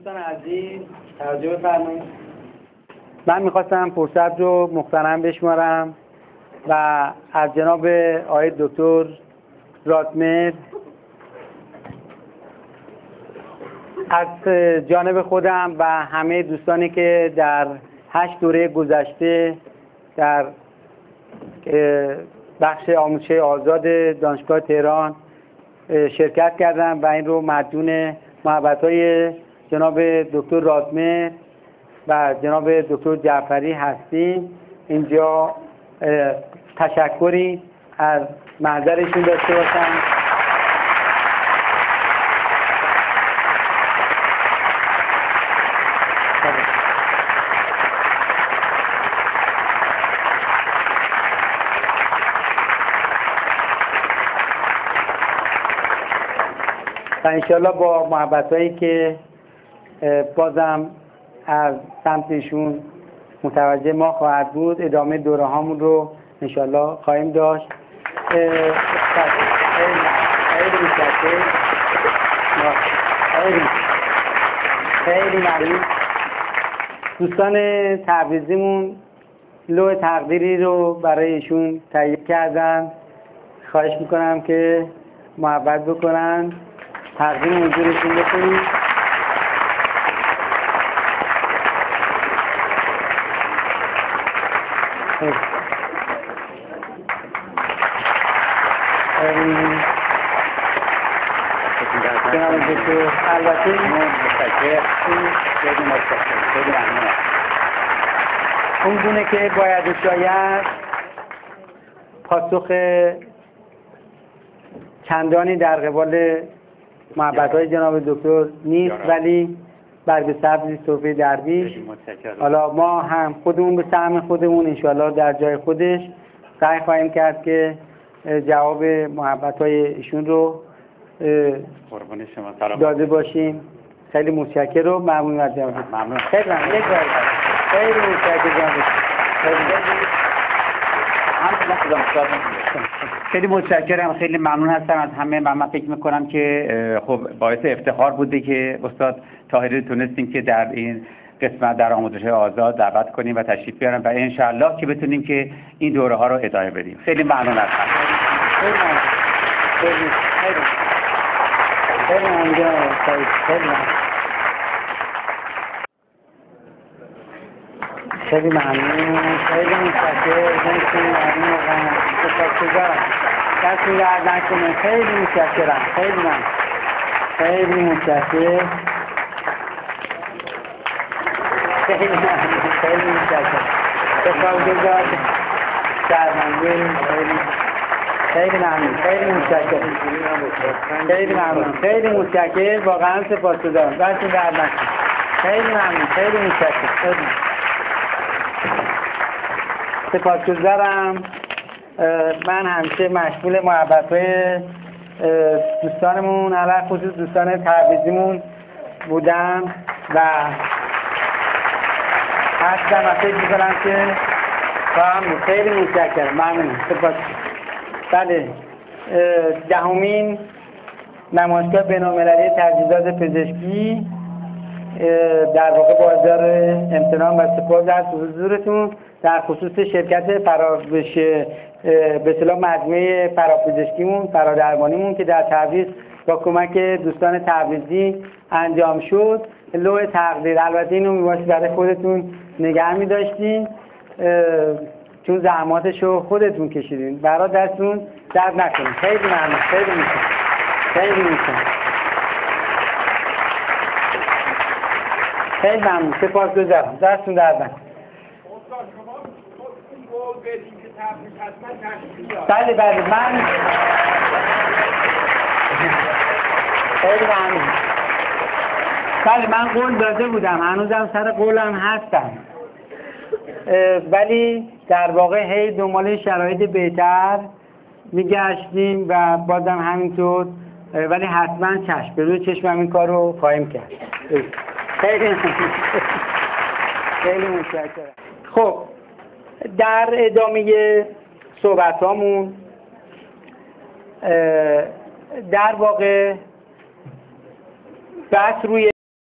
دوستان عزیز توجه بفرمایید. من میخواستم فرصت رو مغتنم بشمارم و از جناب آقای دکتر رادمر از جانب خودم و همه دوستانی که در 8 دوره گذشته در بخش آموزش آزاد دانشگاه تهران شرکت کردم و این رو مدیون محبت‌های جناب دکتر رادمر و جناب دکتر جعفری هستیم. اینجا تشکری از محضرشون داشته باشم. و انشالله با محبت‌هایی که بازم از سمتشون متوجه ما خواهد بود ادامه دوره هامون رو انشالله خواهیم داشت. خیلی ممنون. دوستان تبریزیمون لوح تقدیری رو برای ایشون تهیه کردن. خواهش میکنم که محبت بکنن تقدیم حضورشون بکنید. البته اون گونه که باید و شاید پاسخ چندانی در قبال محبت‌های جناب دکتر نیست، ولی برگ سبزی صوفی درویش. حالا ما هم خودمون به سهم خودمون انشاءالله در جای خودش سعی خواهیم کرد که جواب محبت‌های ایشون رو داده باشیم. خیلی متشکرم و ممنون از جناب. ممنون. خیلی ممنون. یک بار خیلی متشکرم. خیلی متشکرم. خیلی ممنون هستم از همه. من فکر میکنم که خب باعث افتخار بوده که استاد طاهری تونستیم که در این قسمت در آموزش آزاد دعوت کنیم و تشریف بیارم و انشالله که بتونیم که این دوره ها رو ادامه بدیم. خیلی ممنون هستم. خیلی ممنون. خیلی ممنون. خیلی ممنون. خیلی متشکرم. دستون درد نکنه. خیلی متشکرم. خیلی ممنون. خیلی متشکرم. خیلی ممنون. خیلی متشکرم. شکرگزار شرمنده. خیلی ممنون. خیلی متشکرم. خیلی ممنون. خیلی متشکرم. واقعا سپاسگزارم. دستون درد نکنه. خیلی ممنون. خیلی متشکرم. سپاسگزارم. من همیشه مشغول محبت‌های دوستانمون علاوه خصوص دوستان تبریزیمون بودم و هستم و فکر می‌کنم که خیلی متشکرم. ممنون. بله، 10مین نمایشگاه بین‌المللی تجهیزات پزشکی در واقع بازار امتنان و سپاس از حضورتون در خصوص شرکت به اصطلاح مجموعه فرapزشکیمون فرادرمانیمون که در تبریز با کمک دوستان تبریزی انجام شد. لوح تقدیر البته اینو میباشید برای خودتون نگه می‌داشتین چون زحماتشو خودتون کشیدین. برای دستون درد نکنید. خیلی ممنون. خیلی ممنون. خیلی ممنون. خیلی ممنون. سپاسگزارم. دستون درد نکنید. بله من خیلی ممنون. بله من قول داده بودم، هنوزم سر قولم هستم، ولی در واقع هی دنبال شرایط بهتر میگشتیم و بازم همینطور، ولی حتما چشم به روی چشمم این کار رو خواهیم کرد. خیلی خیلی متشکرم. خب در ادامه صحبتامون در واقع بحث روی